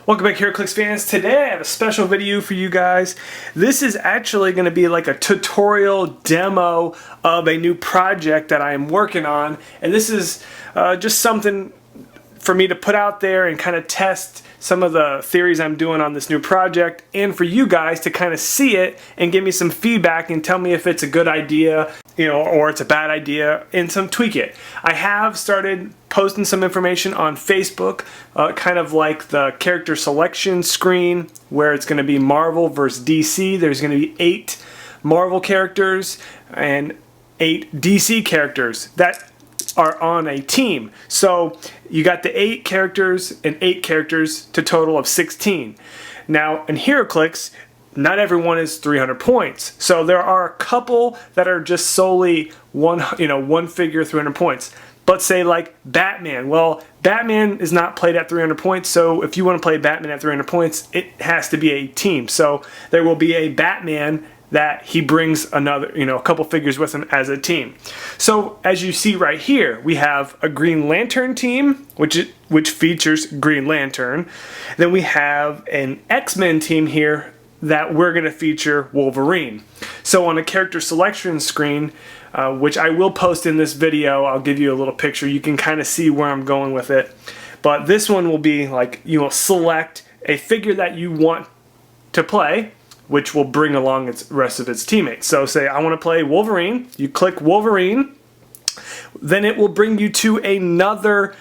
Welcome back, Heroclix fans. Today I have a special video for you guys. This is actually going to be like a tutorial demo of a new project that I am working on, and this is just something for me to put out there and kind of test some of the theories I'm doing on this new project, and for you guys to kind of see it and give me some feedback and tell me if it's a good idea, or it's a bad idea, and tweak it. I have started posting some information on Facebook, kind of like the character selection screen where it's going to be Marvel versus DC. There's going to be 8 Marvel characters and 8 DC characters that are on a team. So you got the 8 characters and 8 characters to total of 16. Now in Heroclix, not everyone is 300 points. So there are a couple that are just solely one figure 300 points. But say like Batman. Well, Batman is not played at 300 points, so if you want to play Batman at 300 points, it has to be a team. So there will be a Batman that he brings another, a couple figures with him as a team. So as you see right here, we have a Green Lantern team, which features Green Lantern. Then we have an X-Men team here that we're going to feature Wolverine. So on a character selection screen, which I will post in this video, I'll give you a little picture. You can kind of see where I'm going with it. But this one will be like, select a figure that you want to play, which will bring along the rest of its teammates. So say I want to play Wolverine. You click Wolverine. Then it will bring you to another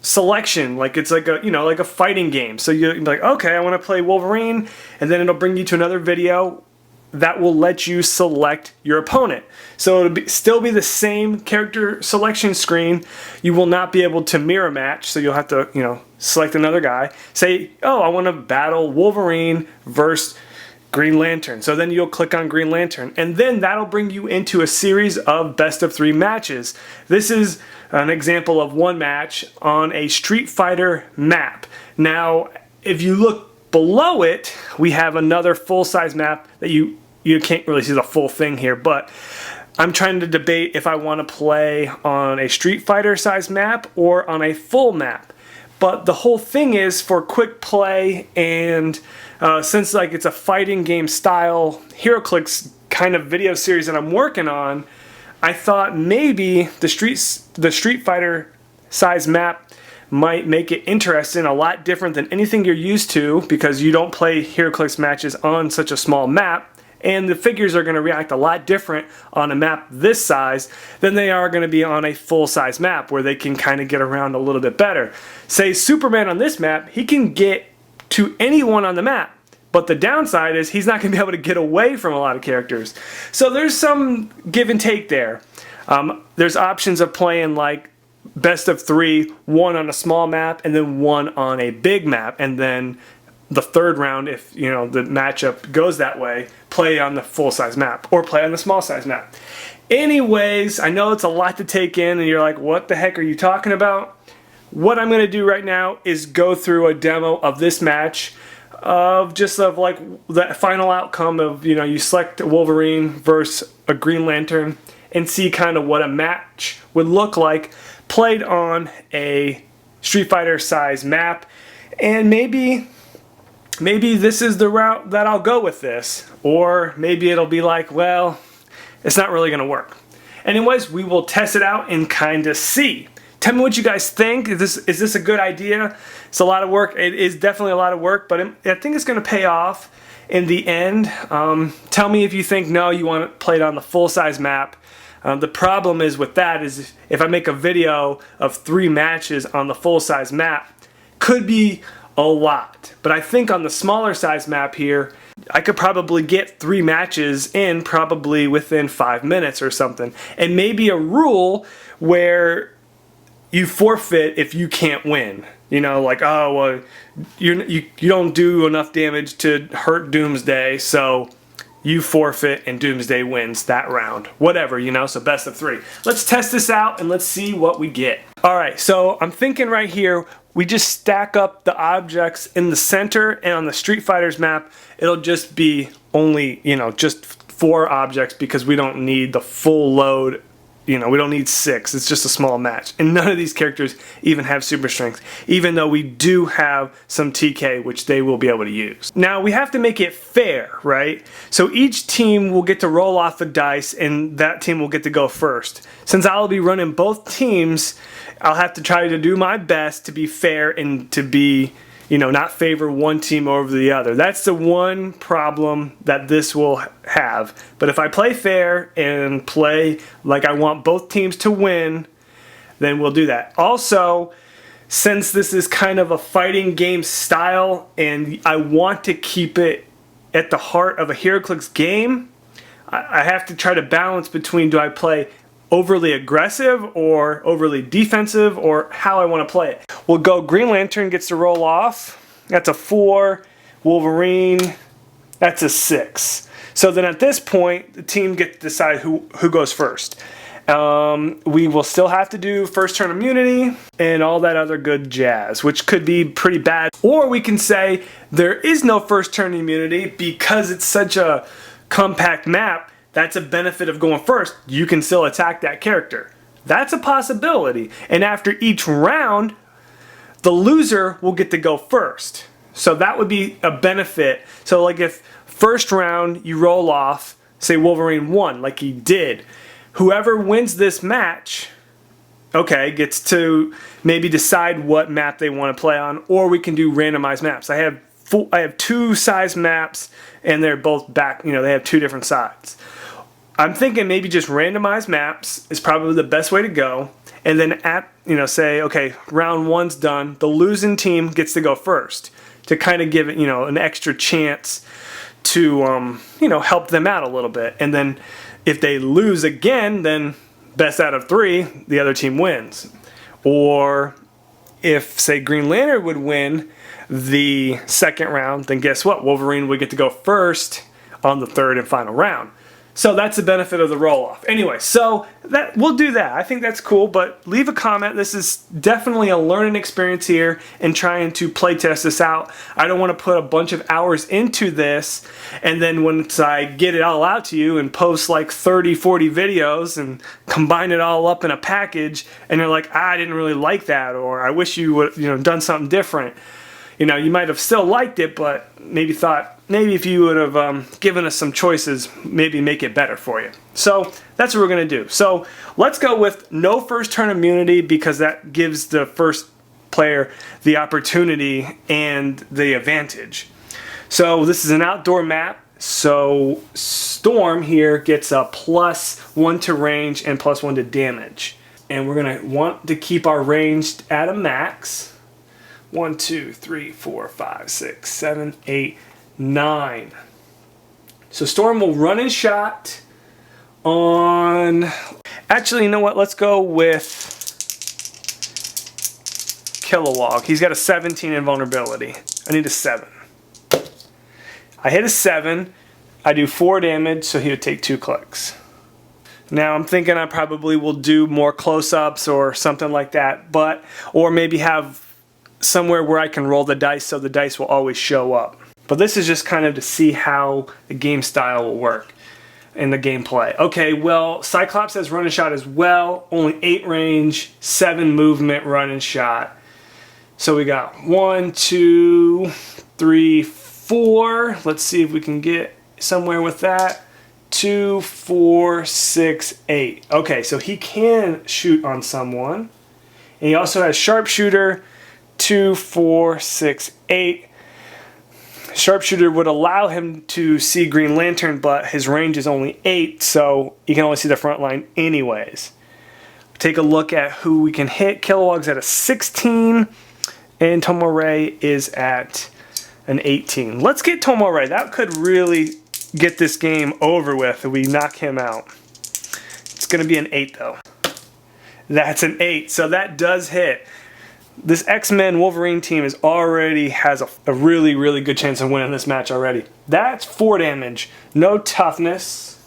selection, like it's like a fighting game. So you're like, okay, I want to play Wolverine, and then it'll bring you to another video that will let you select your opponent. So it'll still be the same character selection screen. You will not be able to mirror match, so you'll have to select another guy. Say, oh, I want to battle Wolverine versus Green Lantern. So then you'll click on Green Lantern, and then that'll bring you into a series of best of 3 matches. This is an example of one match on a Street Fighter map. Now, if you look below it, we have another full-size map that you can't really see the full thing here, but I'm trying to debate if I want to play on a Street Fighter size map or on a full map. But the whole thing is for quick play, and since like it's a fighting game style Heroclix kind of video series that I'm working on, I thought maybe the Street Fighter size map might make it interesting, a lot different than anything you're used to, because you don't play Heroclix matches on such a small map, and the figures are going to react a lot different on a map this size than they are going to be on a full-size map where they can kind of get around a little bit better. Say Superman on this map, he can get to anyone on the map, but the downside is he's not going to be able to get away from a lot of characters. So there's some give and take there. There's options of playing like best of 3, 1 on a small map and then 1 on a big map, and then the third round, if the matchup goes that way, play on the full-size map or play on the small-size map. Anyways, I know it's a lot to take in and you're like, what the heck are you talking about? What I'm going to do right now is go through a demo of this match, of like the final outcome of, you select Wolverine versus a Green Lantern, and see kind of what a match would look like played on a Street Fighter size map. And maybe this is the route that I'll go with this, or maybe it'll be like, well, it's not really gonna work. Anyways, we will test it out and kind of see. Tell me what you guys think. Is this a good idea? It's a lot of work. It is definitely a lot of work, but I think it's gonna pay off in the end. Tell me if you think, no, you want to play it on the full-size map. The problem is with that is if I make a video of 3 matches on the full-size map, could be a lot. But I think on the smaller size map here, I could probably get 3 matches in probably within 5 minutes or something. And maybe a rule where you forfeit if you can't win. Like, oh, well, you don't do enough damage to hurt Doomsday, so you forfeit and Doomsday wins that round. Whatever, so best of 3. Let's test this out and let's see what we get. Alright, so I'm thinking right here, we just stack up the objects in the center, and on the Street Fighter's map, it'll just be only, just 4 objects because we don't need the full load we don't need 6. It's just a small match. And none of these characters even have super strength, even though we do have some TK, which they will be able to use. Now, we have to make it fair, right? So each team will get to roll off the dice, and that team will get to go first. Since I'll be running both teams, I'll have to try to do my best to be fair and to be, not favor one team over the other. That's the one problem that this will have. But if I play fair and play like I want both teams to win, then we'll do that. Also, since this is kind of a fighting game style and I want to keep it at the heart of a Heroclix game, I have to try to balance between, do I play overly aggressive or overly defensive, or how I want to play it. We'll go Green Lantern gets to roll off. That's a 4. Wolverine, that's a 6. So then at this point, the team gets to decide who goes first. We will still have to do first turn immunity and all that other good jazz, which could be pretty bad. Or we can say there is no first turn immunity because it's such a compact map. That's a benefit of going first. You can still attack that character. That's a possibility. And after each round, the loser will get to go first. So that would be a benefit. So like if first round you roll off, say Wolverine won, like he did, whoever wins this match, okay, gets to maybe decide what map they want to play on, or we can do randomized maps. I have 2 size maps, and they're both back, they have 2 different sides. I'm thinking maybe just randomized maps is probably the best way to go. And then say, okay, round 1's done. The losing team gets to go first to kind of give it, an extra chance to, help them out a little bit. And then if they lose again, then best out of 3, the other team wins. Or if, say, Green Lantern would win the second round, then guess what? Wolverine would get to go first on the 3rd and final round. So that's the benefit of the roll-off. Anyway, so we'll do that. I think that's cool, but leave a comment. This is definitely a learning experience here and trying to play test this out. I don't want to put a bunch of hours into this, and then once I get it all out to you and post like 30, 40 videos and combine it all up in a package, and you're like, I didn't really like that, or I wish you would done something different. You might have still liked it, but maybe thought, maybe if you would have given us some choices, maybe make it better for you. So that's what we're going to do. So let's go with no first turn immunity, because that gives the first player the opportunity and the advantage. So this is an outdoor map. So Storm here gets a +1 to range and +1 to damage. And we're going to want to keep our range at a max. 1, 2, 3, 4, 5, 6, 7, 8, 9. So Storm will run and shot on... Actually, you know what? Let's go with Kilowog. He's got a 17 invulnerability. I need a 7. I hit a 7. I do 4 damage, so he would take 2 clicks. Now I'm thinking I probably will do more close-ups or something like that, or maybe have somewhere where I can roll the dice so the dice will always show up. But this is just kind of to see how the game style will work in the gameplay. Okay, well, Cyclops has run and shot as well. Only 8 range, 7 movement, run and shot. So we got 1, 2, 3, 4. Let's see if we can get somewhere with that. 2, 4, 6, 8. Okay, so he can shoot on someone. And he also has sharpshooter. 2, 4, 6, 8. Sharpshooter would allow him to see Green Lantern, but his range is only 8, so he can only see the front line anyways. Take a look at who we can hit. Kilowog's at a 16, and Tomore is at an 18. Let's get Tomore. That could really get this game over with if we knock him out. It's going to be an 8, though. That's an 8, so that does hit. This X-Men Wolverine team already has a really, really good chance of winning this match already. That's 4 damage. No toughness.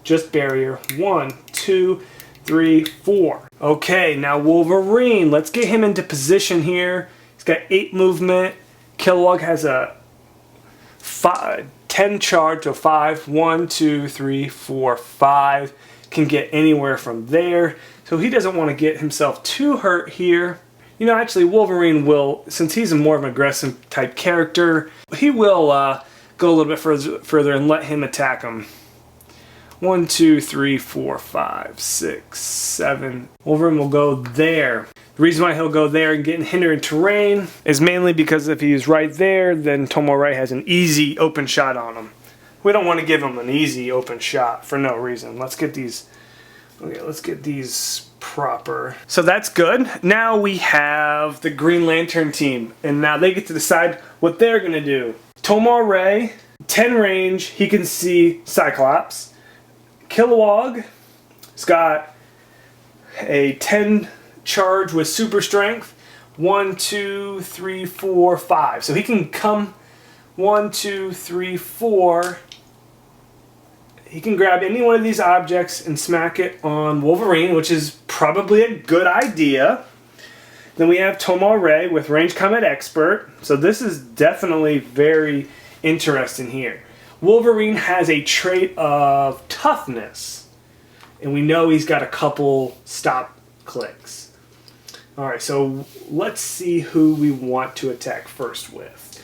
Just barrier. 1, 2, 3, 4. Okay, now Wolverine. Let's get him into position here. He's got 8 movement. Kilowog has a 10 charge, so 5. 1, 2, 3, 4, 5. can get anywhere from there. So he doesn't want to get himself too hurt here. You know, actually Wolverine will, since he's a more of an aggressive type character, he will go a little bit further and let him attack him. 1, 2, 3, 4, 5, 6, 7. Wolverine will go there. The reason why he'll go there and get hindered terrain is mainly because if he's right there, then Tomore has an easy open shot on him. We don't want to give him an easy open shot for no reason. Let's get these. Okay, let's get these proper. So that's good. Now we have the Green Lantern team, and now they get to decide what they're gonna do. Tomore, 10 range. He can see Cyclops. Kilowog, he's got a 10 charge with super strength. 1, 2, 3, 4, 5. So he can come 1, 2, 3, 4. He can grab any one of these objects and smack it on Wolverine, which is probably a good idea. Then we have Tomore with Range Combat Expert. So this is definitely very interesting here. Wolverine has a trait of toughness, and we know he's got a couple stop clicks. Alright, so let's see who we want to attack first with.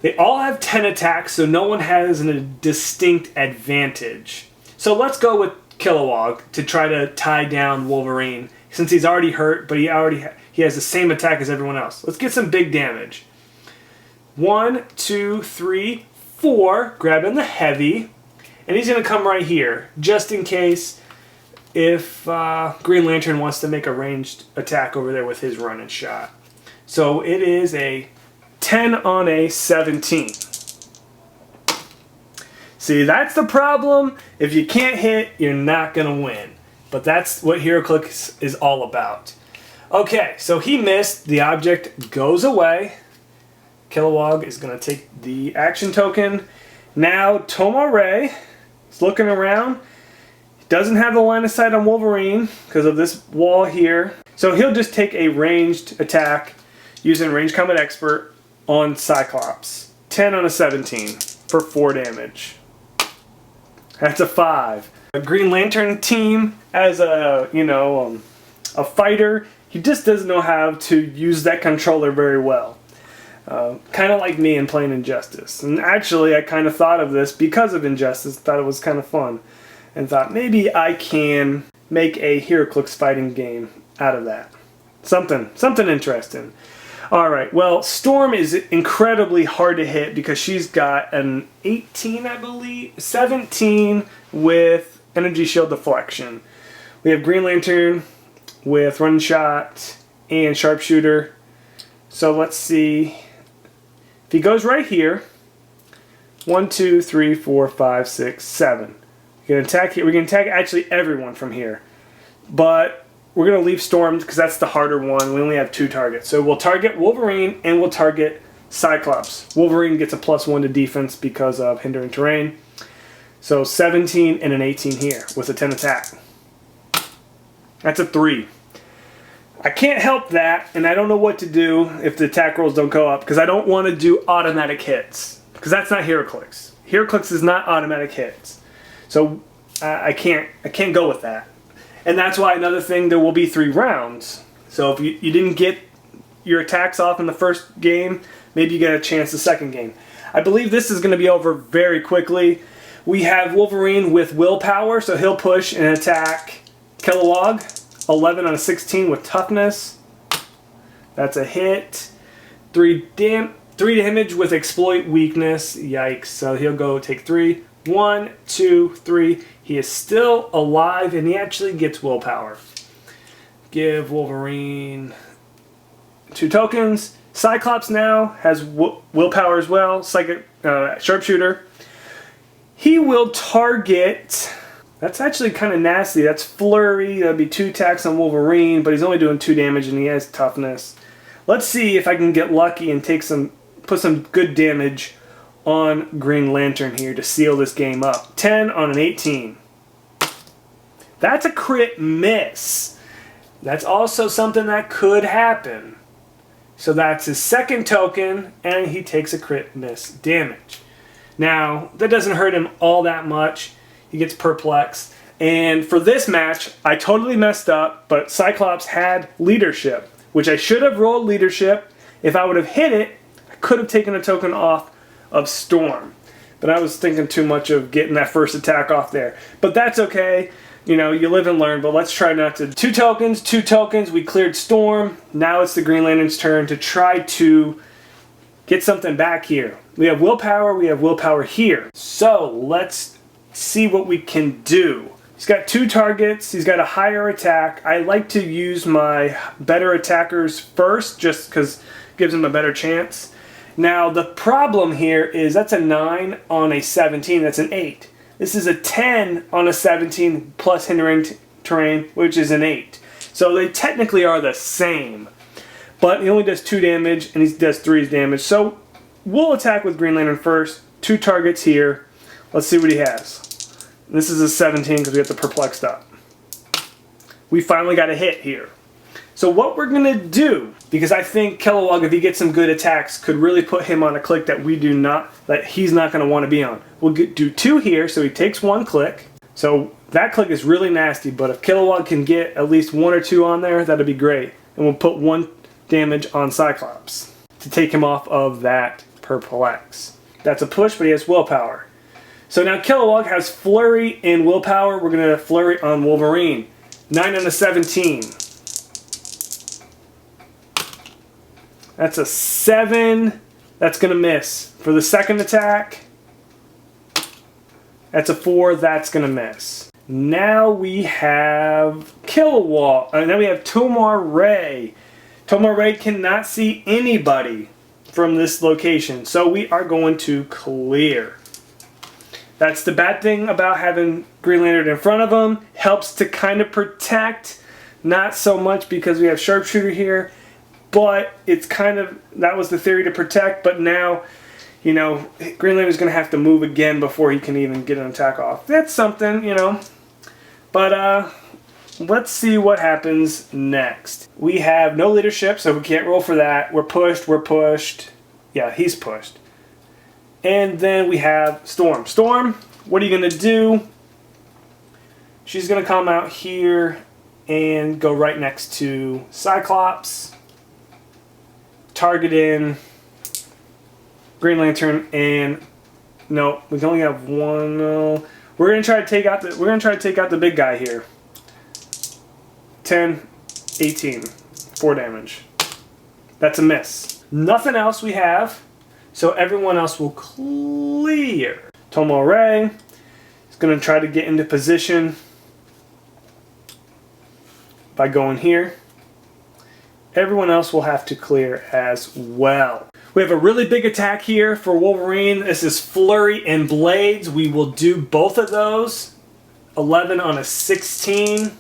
They all have 10 attacks, so no one has a distinct advantage. So let's go with Kilowog to try to tie down Wolverine, since he's already hurt, but he has the same attack as everyone else. Let's get some big damage. 1, 2, 3, 4, grabbing the heavy, and he's going to come right here, just in case if Green Lantern wants to make a ranged attack over there with his running shot. So it is a 10 on a 17. See, that's the problem. If you can't hit, you're not going to win. But that's what Heroclix is all about. Okay, so he missed. The object goes away. Kilowog is going to take the action token. Now Tomore is looking around. He doesn't have the line of sight on Wolverine because of this wall here. So he'll just take a ranged attack using Range Combat Expert on Cyclops. 10 on a 17 for 4 damage. That's a 5. A Green Lantern team as a, a fighter, he just doesn't know how to use that controller very well. Kind of like me in playing Injustice. And actually, I kind of thought of this because of Injustice. Thought it was kind of fun. And thought maybe I can make a Heroclix fighting game out of that. Something interesting. Alright, well, Storm is incredibly hard to hit because she's got an 18, I believe, 17 with Energy Shield Deflection. We have Green Lantern with Run Shot and Sharpshooter. So let's see. If he goes right here, 1, 2, 3, 4, 5, 6, 7. We can attack here. We can attack actually everyone from here. But we're going to leave Storm because that's the harder one. We only have 2 targets. So we'll target Wolverine and we'll target Cyclops. Wolverine gets a +1 to defense because of hindering terrain. So 17 and an 18 here with a 10 attack. That's a 3. I can't help that, and I don't know what to do if the attack rolls don't go up because I don't want to do automatic hits because that's not Heroclix. Heroclix is not automatic hits. So I can't go with that. And that's why another thing, there will be 3 rounds. So if you didn't get your attacks off in the first game, maybe you get a chance the second game. I believe this is going to be over very quickly. We have Wolverine with willpower, so he'll push and attack Kilowog. 11 on a 16 with toughness. That's a hit. 3 damage with exploit weakness. Yikes. So he'll go take 3. 1, 2, 3. He is still alive and he actually gets willpower. Give Wolverine 2 tokens. Cyclops now has willpower as well. Sharpshooter. He will target... That's actually kind of nasty. That's Flurry. That'd be 2 attacks on Wolverine, but he's only doing 2 damage and he has toughness. Let's see if I can get lucky and put some good damage on Green Lantern here to seal this game up. 10 on an 18. That's a crit miss. That's also something that could happen. So that's his second token, and he takes a crit miss damage. Now, that doesn't hurt him all that much. He gets perplexed. And for this match, I totally messed up, but Cyclops had leadership, which I should have rolled leadership. If I would have hit it, I could have taken a token off of Storm. But I was thinking too much of getting that first attack off there. But that's okay. You know, you live and learn, but let's try not to. Two tokens. We cleared Storm. Now it's the Green Lantern's turn to try to get something back here. We have willpower here. So let's see what we can do. He's got 2 targets. He's got a higher attack. I like to use my better attackers first just because it gives him a better chance. Now the problem here is that's a 9 on a 17. That's an 8. This is a 10 on a 17 plus hindering terrain, which is an 8. So they technically are the same. But he only does 2 damage and he does 3 damage. So we'll attack with Green Lantern first. 2 targets here. Let's see what he has. This is a 17 because we have the perplexed up. We finally got a hit here. So what we're going to do, because I think Kilowog, if he gets some good attacks, could really put him on a click that he's not going to want to be on. We'll do 2 here, so he takes 1 click. So that click is really nasty, but if Kilowog can get at least 1 or 2 on there, that'd be great. And we'll put 1 damage on Cyclops to take him off of that perplex. That's a push, but he has willpower. So now Kilowog has flurry and willpower. We're going to flurry on Wolverine. 9 on a 17. That's a 7. That's going to miss. For the second attack, that's a 4. That's going to miss. Now we have Kilowog. Now we have Tomar Ray. Tomar Ray cannot see anybody from this location, so we are going to clear. That's the bad thing about having Green Lantern in front of him. Helps to kind of protect, not so much because we have Sharpshooter here, but it's kind of, that was the theory, to protect, but now, you know, Green Lantern's going to have to move again before he can even get an attack off. That's something, you know, but let's see what happens next. We have no leadership, so we can't roll for that. We're pushed. Yeah, he's pushed. And then we have Storm. Storm, what are you going to do? She's going to come out here and go right next to Cyclops. Target in Green Lantern, and no, we can only have 1. No. We're going to try to take out the big guy here. 10, 18, 4 damage. That's a miss. Nothing else we have. So everyone else will clear. Tomar Ray is going to try to get into position by going here. Everyone else will have to clear as well. We have a really big attack here for Wolverine. This is Flurry and Blades. We will do both of those. 11 on a 16.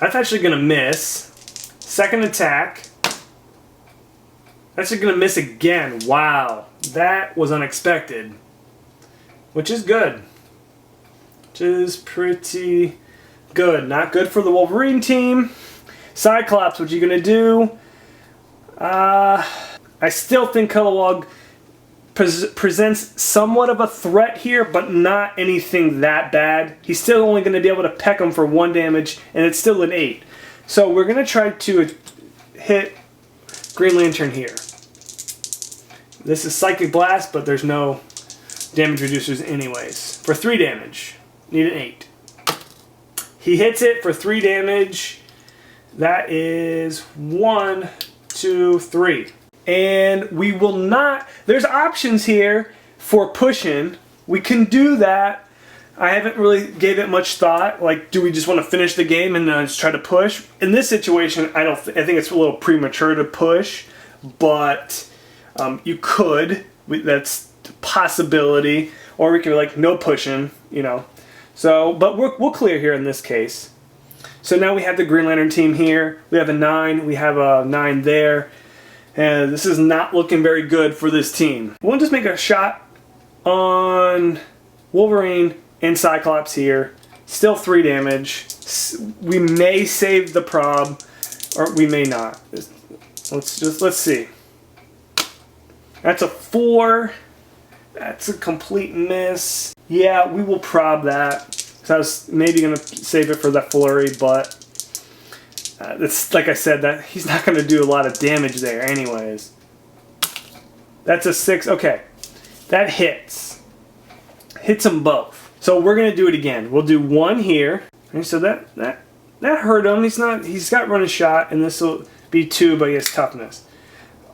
That's actually going to miss. Second attack. That's going to miss again. Wow. That was unexpected. Which is good. Which is pretty good. Not good for the Wolverine team. Cyclops, what you going to do? I still think Kilowog presents somewhat of a threat here, but not anything that bad. He's still only going to be able to peck him for 1 damage, and it's still an 8. So we're going to try to hit Green Lantern here. This is Psychic Blast, but there's no damage reducers anyways. For 3 damage. Need an 8. He hits it for 3 damage. That is 1, 2, 3. And we will not... There's options here for pushing. We can do that. I haven't really gave it much thought. Like, do we just want to finish the game and just try to push? In this situation, I think it's a little premature to push, but you could. That's a possibility. Or we could be like, no pushing, you know. So, but we'll clear here in this case. So now we have the Green Lantern team here. We have a 9. We have a 9 there. And this is not looking very good for this team. We'll just make a shot on Wolverine and Cyclops here. Still 3 damage. We may save the prob, or we may not. Let's see. That's a 4. That's a complete miss. Yeah, we will prob that. So I was maybe going to save it for that flurry, but it's like I said, that he's not going to do a lot of damage there anyways. That's a 6. Okay, that hits. Hits them both. So we're going to do it again. We'll do 1 here. And so that hurt him. He's got run a shot, and this will be 2, but he has toughness.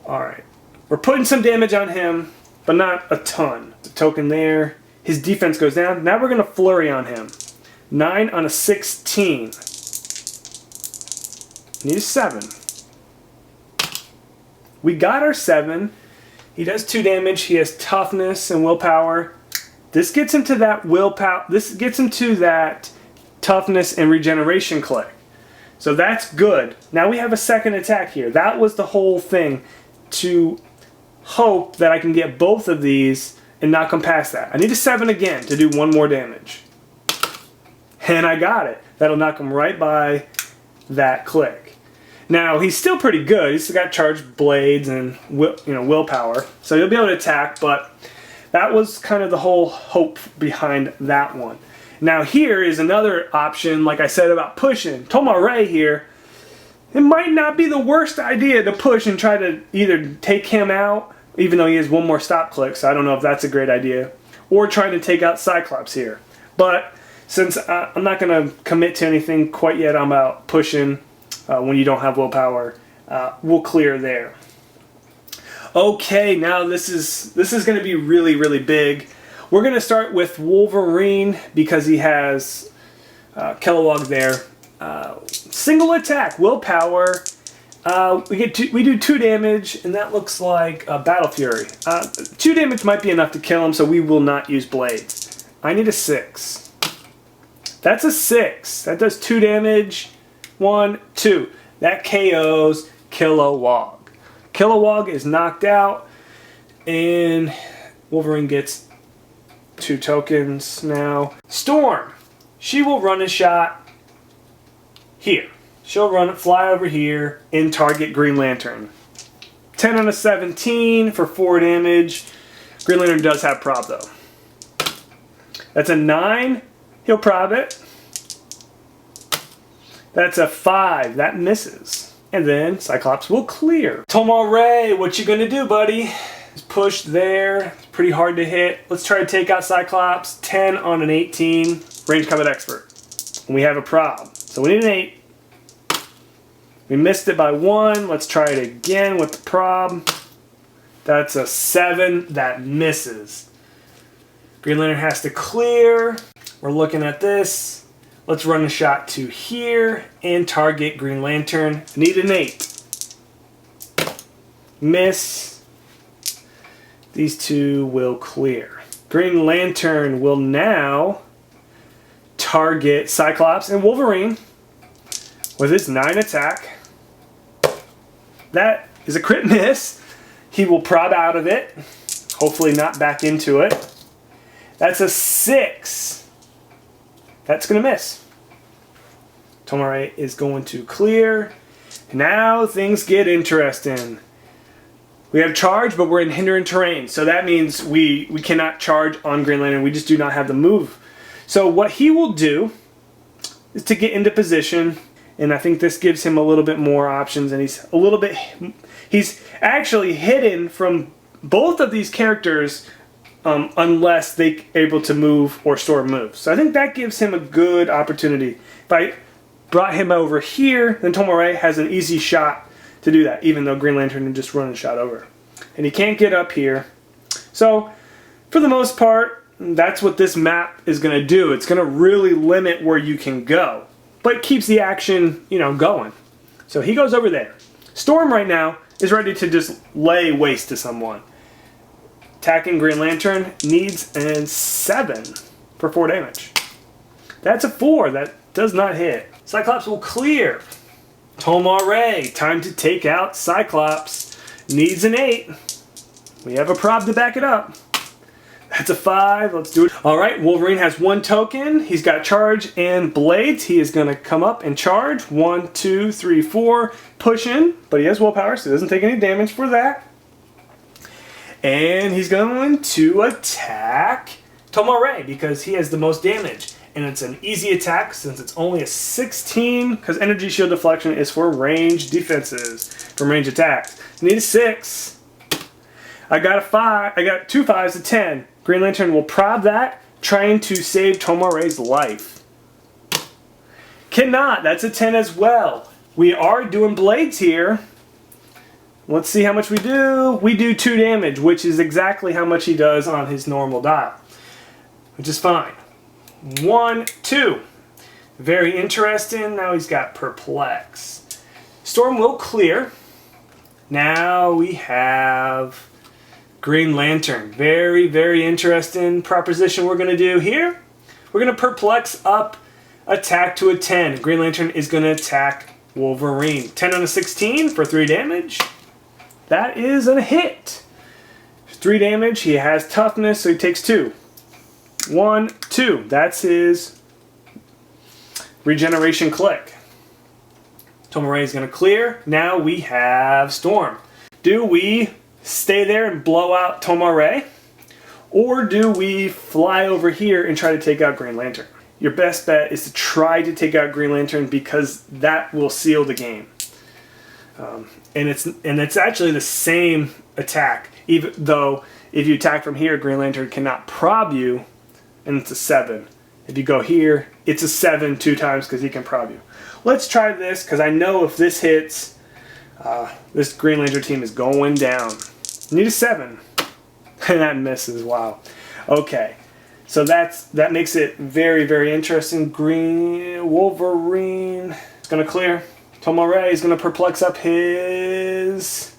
All right. We're putting some damage on him, but not a ton. The token there. His defense goes down. Now we're going to flurry on him. 9 on a 16. Need a 7. We got our 7. He does 2 damage. He has toughness and willpower. This gets him to that willpower. This gets him to that toughness and regeneration click. So that's good. Now we have a second attack here. That was the whole thing, to hope that I can get both of these and not come past that. I need a 7 again to do 1 more damage. And I got it. That'll knock him right by that click. Now he's still pretty good. He's got charged blades and willpower, so he'll be able to attack. But that was kind of the whole hope behind that one. Now here is another option, like I said about pushing. Tomare here. It might not be the worst idea to push and try to either take him out, even though he has 1 more stop click, so I don't know if that's a great idea, or trying to take out Cyclops here. But since I'm not going to commit to anything quite yet, I'm out pushing when you don't have willpower. We'll clear there. Okay, now this is going to be really, really big. We're going to start with Wolverine because he has Kilowog there. Single attack, willpower. We do 2 damage, and that looks like Battle Fury. 2 damage might be enough to kill him, so we will not use blades. I need a 6. That's a 6. That does 2 damage. 1, 2. That KOs Kilowog. Kilowog is knocked out, and Wolverine gets 2 tokens now. Storm. She will run a shot here. She'll fly over here and target Green Lantern. 10 on a 17 for 4 damage. Green Lantern does have prob though. That's a 9. He'll prob it. That's a 5. That misses. And then Cyclops will clear. Tomare, what you gonna do, buddy? It's pushed there. It's pretty hard to hit. Let's try to take out Cyclops. 10 on an 18. Range combat expert. And we have a prob. So we need an 8. We missed it by 1. Let's try it again with the prob. That's a 7. That misses. Green Lantern has to clear. We're looking at this. Let's run a shot to here and target Green Lantern. Need an 8. Miss. These 2 will clear. Green Lantern will now target Cyclops and Wolverine with his 9 attack. That is a crit miss. He will prob out of it. Hopefully not back into it. That's a 6. That's going to miss. Tomare is going to clear. Now things get interesting. We have charge, but we're in hindering terrain. So that means we cannot charge on Green Lantern. We just do not have the move. So what he will do is to get into position. And I think this gives him a little bit more options. And he's actually hidden from both of these characters unless they're able to move or store moves. So I think that gives him a good opportunity. If I brought him over here, then Tomare has an easy shot to do that, even though Green Lantern can just run a shot over. And he can't get up here. So for the most part, that's what this map is going to do. It's going to really limit where you can go, but keeps the action, going. So he goes over there. Storm right now is ready to just lay waste to someone. Attacking Green Lantern needs a 7 for 4 damage. That's a 4. That does not hit. Cyclops will clear. Tomare, time to take out Cyclops. Needs an 8. We have a prob to back it up. That's a 5. Let's do it. Alright, Wolverine has 1 token. He's got charge and blades. He is going to come up and charge. 1, 2, 3, 4. Push in, but he has willpower, so he doesn't take any damage for that. And he's going to attack Tomare because he has the most damage. And it's an easy attack since it's only a 16, because energy shield deflection is for range defenses, for range attacks. Need a 6. I got a 5. I got 2 5s, a 10. Green Lantern will prob that, trying to save Tomare's life. Cannot. That's a 10 as well. We are doing blades here. Let's see how much we do. We do 2 damage, which is exactly how much he does on his normal dial, which is fine. 1, 2. Very interesting. Now he's got Perplex. Storm will clear. Now we have Green Lantern. Very, very interesting proposition we're going to do here. We're going to Perplex up, attack to a 10. Green Lantern is going to attack Wolverine. 10 on a 16 for 3 damage. That is a hit. 3 damage. He has toughness, so he takes 2. 1, 2. That's his regeneration click. Tomare is going to clear. Now we have Storm. Do we stay there and blow out Tomare? Or do we fly over here and try to take out Green Lantern? Your best bet is to try to take out Green Lantern because that will seal the game. And it's actually the same attack, even though if you attack from here, Green Lantern cannot prob you, and it's a 7. If you go here, it's a 7 2 times because he can prob you. Let's try this because I know if this hits, this Green Lantern team is going down. Need a 7. And that misses. Wow. Okay. So that makes it very, very interesting. Green Wolverine is going to clear. Tomare is going to Perplex up his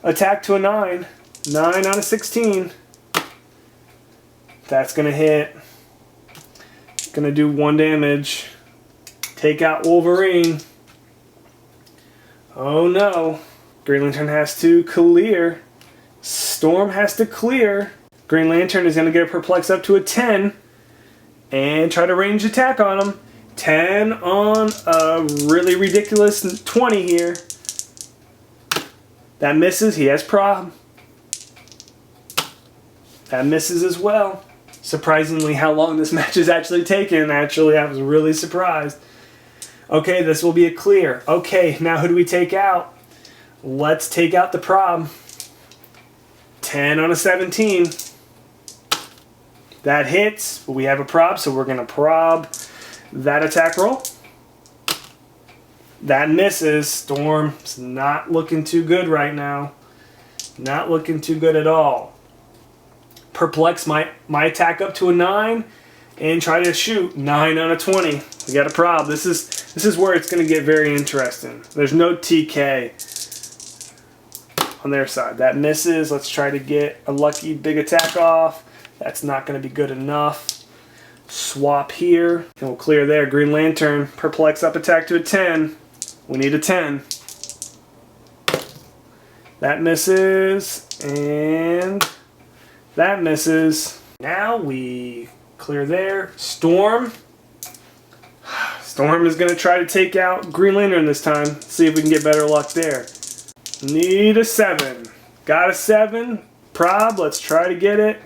attack to a 9. 9 out of 16. That's going to hit. Going to do 1 damage. Take out Wolverine. Oh no. Green Lantern has to clear. Storm has to clear. Green Lantern is going to get a Perplex up to a 10 and try to range attack on him. 10 on a really ridiculous 20 here. That misses. He has prob. That misses as well. Surprisingly how long this match has actually taken. Actually, I was really surprised. Okay, this will be a clear. Okay, now who do we take out? Let's take out the prob. 10 on a 17. That hits, but we have a prob, so we're going to prob that attack roll. That misses. Storm's not looking too good right now. Not looking too good at all. Perplex my attack up to a 9 and try to shoot. 9 on a 20. We got a prob. This is where it's going to get very interesting. There's no TK on their side. That misses. Let's try to get a lucky big attack off. That's not going to be good enough. Swap here. And we'll clear there. Green Lantern. Perplex up attack to a 10. We need a 10. That misses. And that misses. Now we clear there. Storm. Storm is going to try to take out Green Lantern this time. See if we can get better luck there. Need a 7. Got a 7. Prob. Let's try to get it.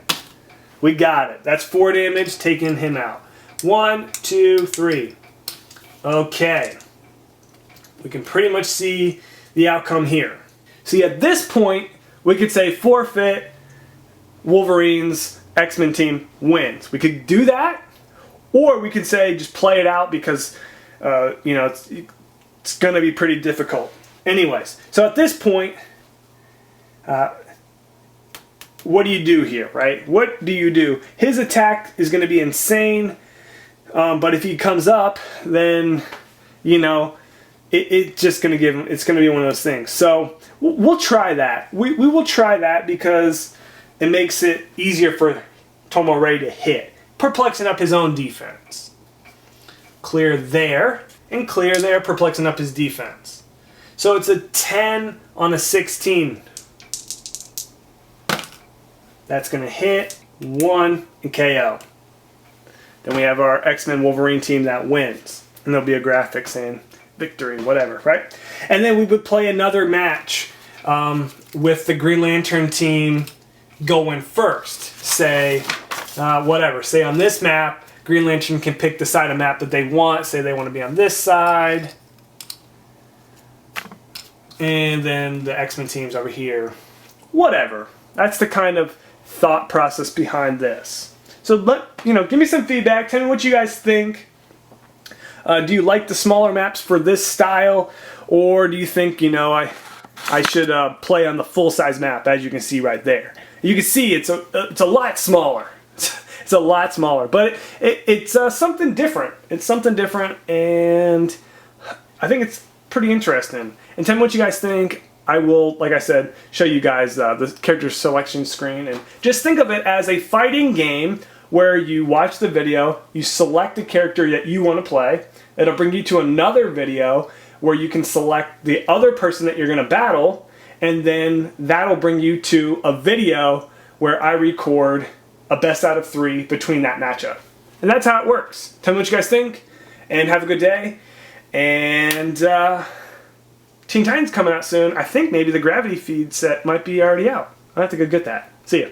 We got it. That's 4 damage, taking him out. 1, 2, 3. Okay. We can pretty much see the outcome here. See, at this point, we could say forfeit. Wolverine's X-Men team wins. We could do that, or we could say just play it out because, it's going to be pretty difficult. Anyways, so at this point, what do you do here, right? What do you do? His attack is going to be insane, but if he comes up, then, it's just going to give him, it's going to be one of those things. So we'll try that. We will try that because it makes it easier for Tomare to hit, perplexing up his own defense. Clear there, and clear there, perplexing up his defense. So it's a 10 on a 16. That's going to hit 1 and KO. Then we have our X-Men Wolverine team that wins. And there'll be a graphic saying victory, whatever, right? And then we would play another match with the Green Lantern team go in first. Say, whatever, say on this map, Green Lantern can pick the side of map that they want. Say they want to be on this side. And then the X-Men team's over here. Whatever. That's the kind of thought process behind this. So give me some feedback. Tell me what you guys think. Do you like the smaller maps for this style? Or do you think, I should play on the full-size map, as you can see right there. You can see it's a lot smaller. It's a lot smaller, but it's something different. It's something different, and I think it's pretty interesting. And tell me what you guys think. I will, like I said, show you guys the character selection screen, and just think of it as a fighting game where you watch the video, you select the character that you want to play. It'll bring you to another video where you can select the other person that you're going to battle, and then that'll bring you to a video where I record a best out of 3 between that matchup. And that's how it works. Tell me what you guys think, and have a good day. And Teen Titans coming out soon. I think maybe the Gravity Feed set might be already out. I'll have to go get that. See ya.